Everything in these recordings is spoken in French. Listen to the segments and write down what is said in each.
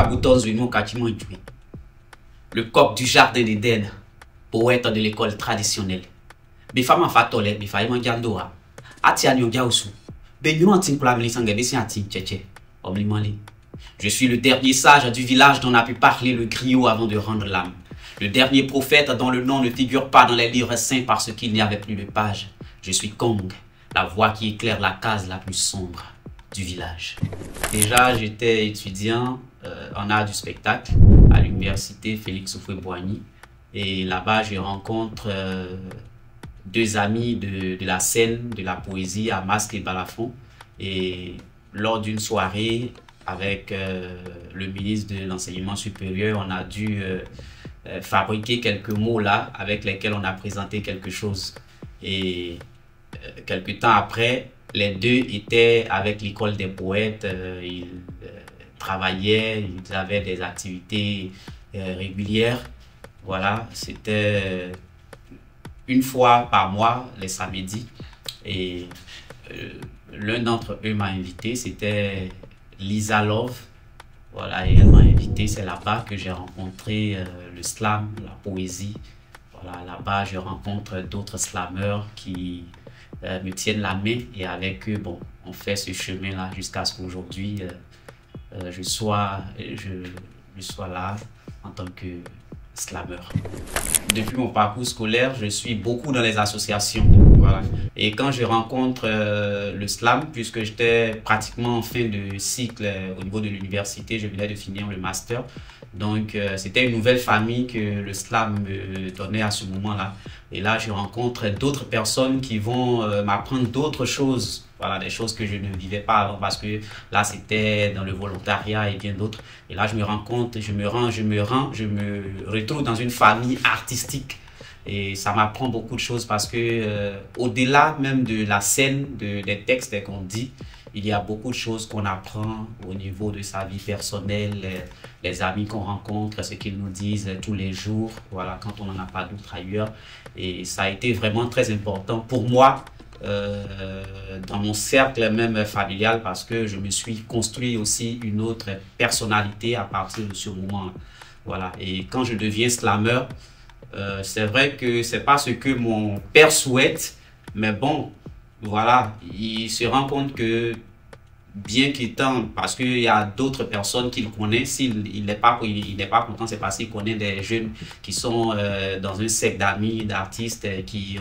Bouton Zuno Kachimo Ntui, le coq du jardin d'Éden, poète de l'école traditionnelle. Befama Fatole, Befaïman Gandoa, Atianyo Gaoussou, Benyuan Tinkula Melisanga Bessiantin Tchétché, Omlimali. Je suis le dernier sage du village dont a pu parler le griot avant de rendre l'âme. Le dernier prophète dont le nom ne figure pas dans les livres saints parce qu'il n'y avait plus de pages. Je suis Kong, la voix qui éclaire la case la plus sombre du village. Déjà, j'étais étudiant en art du spectacle à l'université Félix Houphouët-Boigny. Et là-bas, je rencontre deux amis de la scène, de la poésie à Masque et Balafon. Et lors d'une soirée avec le ministre de l'Enseignement supérieur, on a dû fabriquer quelques mots là avec lesquels on a présenté quelque chose. Et quelques temps après, les deux étaient avec l'école des poètes, ils travaillaient, ils avaient des activités régulières. Voilà, c'était une fois par mois, les samedis. Et l'un d'entre eux m'a invité, c'était Lisa Love. Voilà, et elle m'a invité, c'est là-bas que j'ai rencontré le slam, la poésie. Voilà, là-bas, je rencontre d'autres slammeurs qui me tiennent la main et avec eux, bon, on fait ce chemin-là jusqu'à ce qu'aujourd'hui, je sois là en tant que slameur. Depuis mon parcours scolaire, je suis beaucoup dans les associations. Voilà. Et quand je rencontre le slam, puisque j'étais pratiquement en fin de cycle au niveau de l'université, je venais de finir le master. Donc, c'était une nouvelle famille que le slam me donnait à ce moment-là. Et là, je rencontre d'autres personnes qui vont m'apprendre d'autres choses. Voilà, des choses que je ne vivais pas avant parce que là, c'était dans le volontariat et bien d'autres. Et là, je me rends compte, je me retrouve dans une famille artistique. Et ça m'apprend beaucoup de choses parce que au-delà même de la scène, des textes qu'on dit, il y a beaucoup de choses qu'on apprend au niveau de sa vie personnelle, les amis qu'on rencontre, ce qu'ils nous disent tous les jours, voilà, quand on n'en a pas d'autres ailleurs. Et ça a été vraiment très important pour moi, dans mon cercle même familial, parce que je me suis construit aussi une autre personnalité à partir de ce moment. Voilà. Et quand je deviens slammer, c'est vrai que c'est pas ce que mon père souhaite, mais bon, voilà, il se rend compte que bien qu'étant, parce qu'il y a d'autres personnes qu'il connaît, s'il n'est pas content, c'est parce qu'il connaît des jeunes qui sont dans un cercle d'amis, d'artistes qui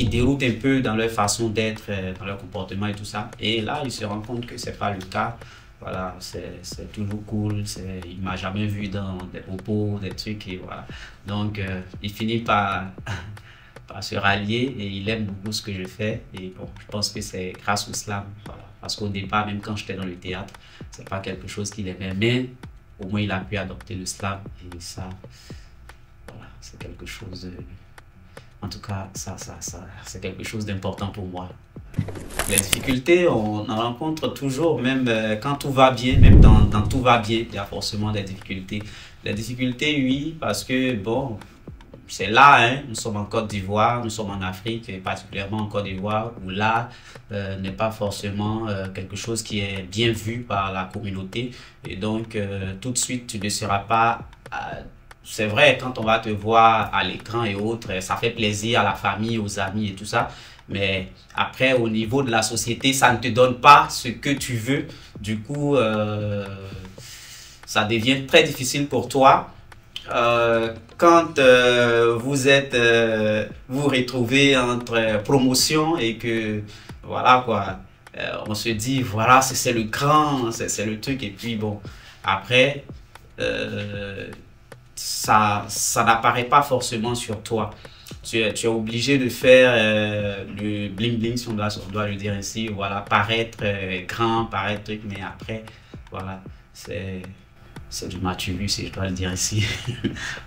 déroutent un peu dans leur façon d'être, dans leur comportement et tout ça. Et là, il se rend compte que c'est pas le cas. Voilà, c'est toujours cool, il m'a jamais vu dans des propos, des trucs et voilà. Donc, il finit par se rallier et il aime beaucoup ce que je fais. Et bon, je pense que c'est grâce au slam. Voilà. Parce qu'au départ, même quand j'étais dans le théâtre, c'est pas quelque chose qu'il aimait. Mais au moins, il a pu adopter le slam. Et ça, voilà, c'est quelque chose de... En tout cas, c'est quelque chose d'important pour moi. Les difficultés, on en rencontre toujours, même quand tout va bien, même dans tout va bien, il y a forcément des difficultés. Les difficultés, oui, parce que, bon, c'est là, hein, nous sommes en Côte d'Ivoire, nous sommes en Afrique, et particulièrement en Côte d'Ivoire, où l'art n'est pas forcément quelque chose qui est bien vu par la communauté. Et donc, tout de suite, tu ne seras pas... c'est vrai, quand on va te voir à l'écran et autres, ça fait plaisir à la famille, aux amis et tout ça. Mais après, au niveau de la société, ça ne te donne pas ce que tu veux. Du coup, ça devient très difficile pour toi. Quand vous retrouvez entre promotion et que, voilà quoi, on se dit, voilà, c'est le grand, c'est le truc. Et puis bon, après, ça n'apparaît pas forcément sur toi. Tu es obligé de faire le bling bling, si on doit le dire ainsi, voilà, paraître grand, paraître truc, mais après, voilà, c'est du matulus, si je dois le dire ici.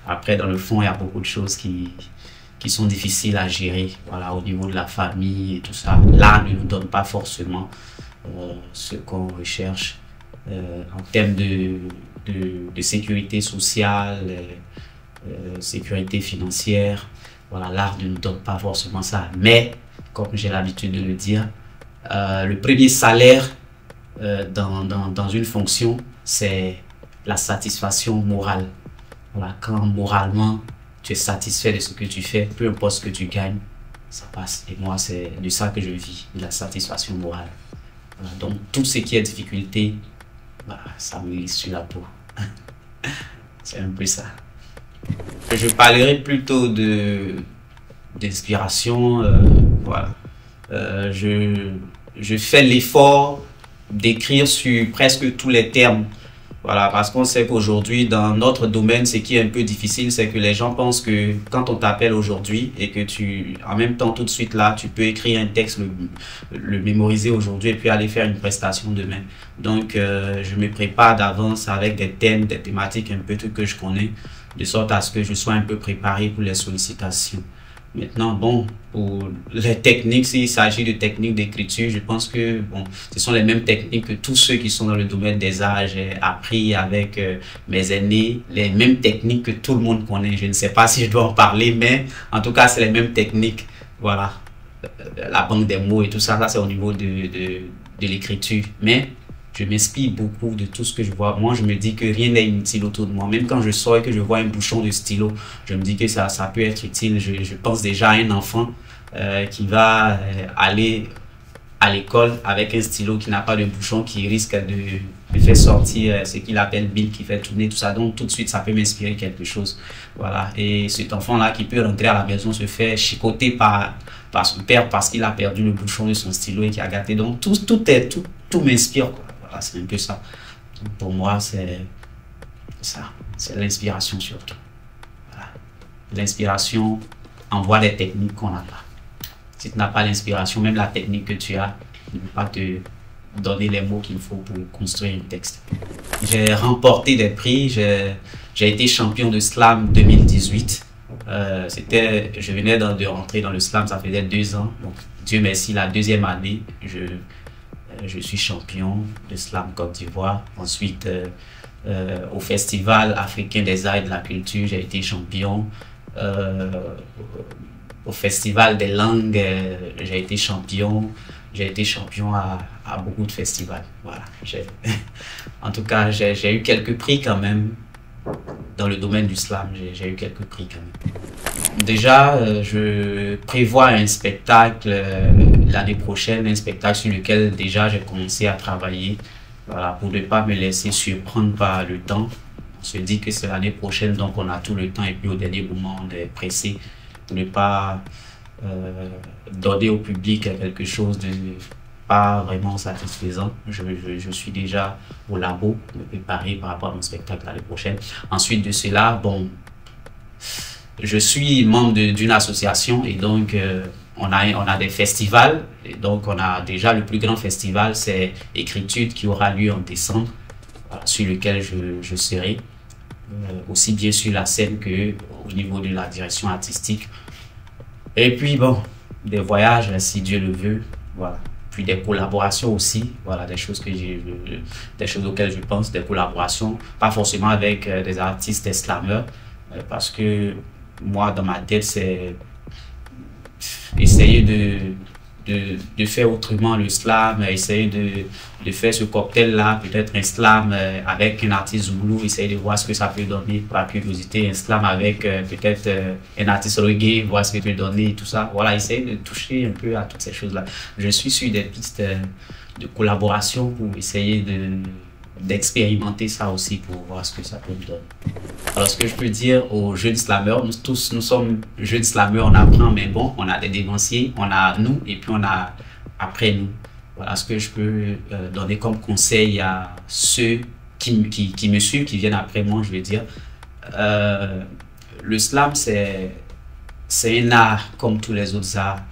Après, dans le fond, il y a beaucoup de choses qui sont difficiles à gérer, voilà, au niveau de la famille et tout ça. Là, ne nous donne pas forcément ce qu'on recherche en termes de sécurité sociale, sécurité financière. Voilà, l'art ne nous donne pas forcément ça. Mais, comme j'ai l'habitude de le dire, le premier salaire dans une fonction, c'est la satisfaction morale. Voilà, quand moralement tu es satisfait de ce que tu fais, peu importe ce que tu gagnes, ça passe. Et moi, c'est de ça que je vis, de la satisfaction morale. Voilà, donc, tout ce qui est difficulté, bah, ça me glisse sur la peau. C'est un peu ça. Je parlerai plutôt d'inspiration. Voilà. Je fais l'effort d'écrire sur presque tous les termes. Voilà, parce qu'on sait qu'aujourd'hui, dans notre domaine, ce qui est un peu difficile, c'est que les gens pensent que quand on t'appelle aujourd'hui et que en même temps, tout de suite là, tu peux écrire un texte, le mémoriser aujourd'hui et puis aller faire une prestation demain. Donc, je me prépare d'avance avec des thèmes, des thématiques, un peu tout que je connais, de sorte à ce que je sois un peu préparé pour les sollicitations. Maintenant, bon, pour les techniques, s'il s'agit de techniques d'écriture, je pense que bon, ce sont les mêmes techniques que tous ceux qui sont dans le domaine des arts. J'ai appris avec mes aînés, les mêmes techniques que tout le monde connaît. Je ne sais pas si je dois en parler, mais en tout cas, c'est les mêmes techniques. Voilà, la banque des mots et tout ça, ça c'est au niveau de l'écriture. Mais je m'inspire beaucoup de tout ce que je vois. Moi, je me dis que rien n'est inutile autour de moi. Même quand je sors et que je vois un bouchon de stylo, je me dis que ça peut être utile. Je pense déjà à un enfant qui va aller à l'école avec un stylo qui n'a pas de bouchon, qui risque de faire sortir ce qu'il appelle Bill, qui fait tourner tout ça. Donc, tout de suite, ça peut m'inspirer quelque chose. Voilà. Et cet enfant-là qui peut rentrer à la maison se faire chicoter par son père parce qu'il a perdu le bouchon de son stylo et qui a gâté. Donc, tout m'inspire, quoi. Voilà, c'est un peu ça. Donc, pour moi, c'est ça. C'est l'inspiration surtout. Voilà. L'inspiration envoie des techniques qu'on n'a pas. Si tu n'as pas l'inspiration, même la technique que tu as ne peut pas te donner les mots qu'il faut pour construire un texte. J'ai remporté des prix. J'ai été champion de slam 2018. Je venais de rentrer dans le slam, ça faisait 2 ans. Donc, Dieu merci, la deuxième année, je suis champion de slam Côte d'Ivoire. Ensuite, au Festival africain des arts et de la culture, j'ai été champion. Au Festival des langues, j'ai été champion. J'ai été champion à beaucoup de festivals. Voilà. En tout cas, j'ai eu quelques prix quand même dans le domaine du slam. J'ai eu quelques prix quand même. Déjà, je prévois un spectacle l'année prochaine, un spectacle sur lequel déjà j'ai commencé à travailler. Voilà, pour ne pas me laisser surprendre par le temps. On se dit que c'est l'année prochaine, donc on a tout le temps et puis au dernier moment, on est pressé pour ne pas donner au public quelque chose de pas vraiment satisfaisant. Je suis déjà au labo, me préparer par rapport à mon spectacle l'année prochaine. Ensuite de cela, bon, je suis membre d'une association et donc on a des festivals. Et donc on a déjà le plus grand festival, c'est Écritude qui aura lieu en décembre, sur lequel je serai. Aussi bien sur la scène que au niveau de la direction artistique. Et puis bon, des voyages si Dieu le veut, voilà. Puis des collaborations aussi, voilà, des choses auxquelles je pense, des collaborations, pas forcément avec des artistes, des slameurs, parce que moi dans ma tête c'est essayer de faire autrement le slam, essayer de faire ce cocktail-là, peut-être un slam avec un artiste zoulou, essayer de voir ce que ça peut donner par curiosité, un slam avec peut-être un artiste reggae, voir ce que ça peut donner, tout ça. Voilà, essayer de toucher un peu à toutes ces choses-là. Je suis sur des pistes de collaboration pour essayer d'expérimenter ça aussi pour voir ce que ça peut me donner. Alors, ce que je peux dire aux jeunes slammeurs, nous sommes jeunes slammeurs, on apprend, mais bon, on a des dévanciers, on a nous et puis on a après nous. Voilà ce que je peux donner comme conseil à ceux qui me suivent, qui viennent après moi, je veux dire. Le slam, c'est un art comme tous les autres arts.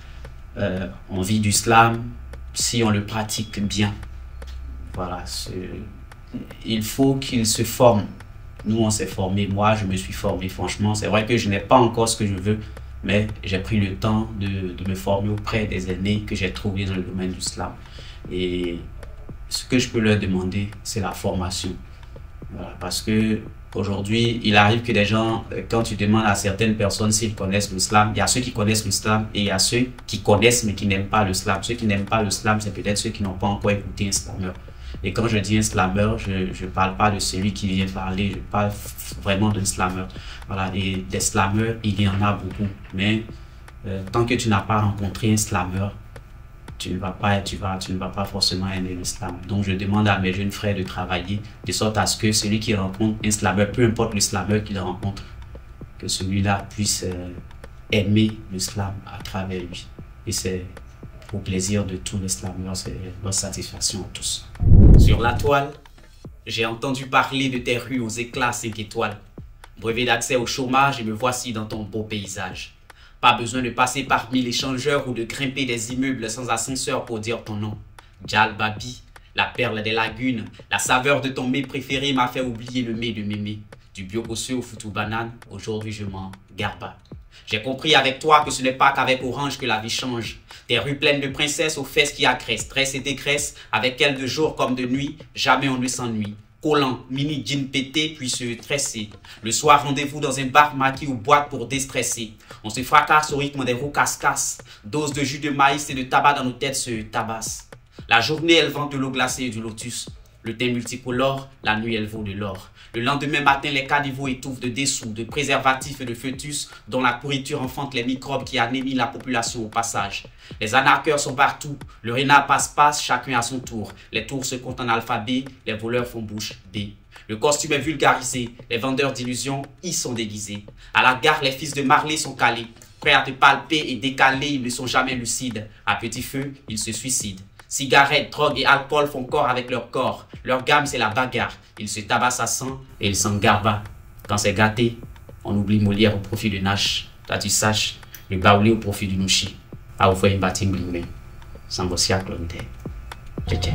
On vit du slam si on le pratique bien. Voilà, il faut qu'il se forme. Nous, on s'est formé. Moi, je me suis formé, franchement. C'est vrai que je n'ai pas encore ce que je veux, mais j'ai pris le temps de me former auprès des aînés que j'ai trouvés dans le domaine du slam. Et ce que je peux leur demander, c'est la formation. Voilà, parce que aujourd'hui, il arrive que des gens, quand tu demandes à certaines personnes s'ils connaissent le slam, il y a ceux qui connaissent le slam et il y a ceux qui connaissent mais qui n'aiment pas le slam. Ceux qui n'aiment pas le slam, c'est peut-être ceux qui n'ont pas encore écouté un slameur. Et quand je dis un slammer, je ne parle pas de celui qui vient parler, je parle vraiment d'un slammer. Voilà, et des slammers, il y en a beaucoup. Mais tant que tu n'as pas rencontré un slammer, tu ne vas pas forcément aimer le slam. Donc je demande à mes jeunes frères de travailler de sorte à ce que celui qui rencontre un slammer, peu importe le slammer qu'il rencontre, que celui-là puisse aimer le slam à travers lui. Et c'est au plaisir de tous les slammers, c'est leur satisfaction à tous. Sur la toile, j'ai entendu parler de tes rues aux éclats 5 étoiles. Brevet d'accès au chômage et me voici dans ton beau paysage. Pas besoin de passer par 1000 échangeurs ou de grimper des immeubles sans ascenseur pour dire ton nom. Djal Babi, la perle des lagunes, la saveur de ton mets préféré m'a fait oublier le mets de mémé. Du bio-bosseux au foutou banane, aujourd'hui je m'en garba. J'ai compris avec toi que ce n'est pas qu'avec Orange que la vie change. Tes rues pleines de princesses aux fesses qui agressent, stress et dégraissent, avec elles de jour comme de nuit, jamais on ne s'ennuie. Collant, mini jean pété puis se tresser. Le soir, rendez-vous dans un bar maquis ou boîte pour déstresser. On se fracasse au rythme des roues casse-casse. Dose de jus de maïs et de tabac dans nos têtes se tabassent. La journée, elle vend de l'eau glacée et du lotus. Le thé multicolore, la nuit, elle vaut de l'or. Le lendemain matin, les caniveaux étouffent de dessous, de préservatifs et de fœtus dont la pourriture enfante les microbes qui anémient la population au passage. Les anarcheurs sont partout. Le renard passe-passe, chacun à son tour. Les tours se comptent en alphabet, les voleurs font bouche bée. Le costume est vulgarisé, les vendeurs d'illusions y sont déguisés. À la gare, les fils de Marley sont calés. Prêts à te palper et décaler, ils ne sont jamais lucides. À petit feu, ils se suicident. Cigarettes, drogue et alcool font corps avec leur corps. Leur gamme, c'est la bagarre. Ils se tabassent à sang et ils s'en garbent. Quand c'est gâté, on oublie Molière au profit de Nash. Toi, tu saches, le baoulé au profit du Nouchi. A vous faire une bâtiment, sans vos siècles, on était.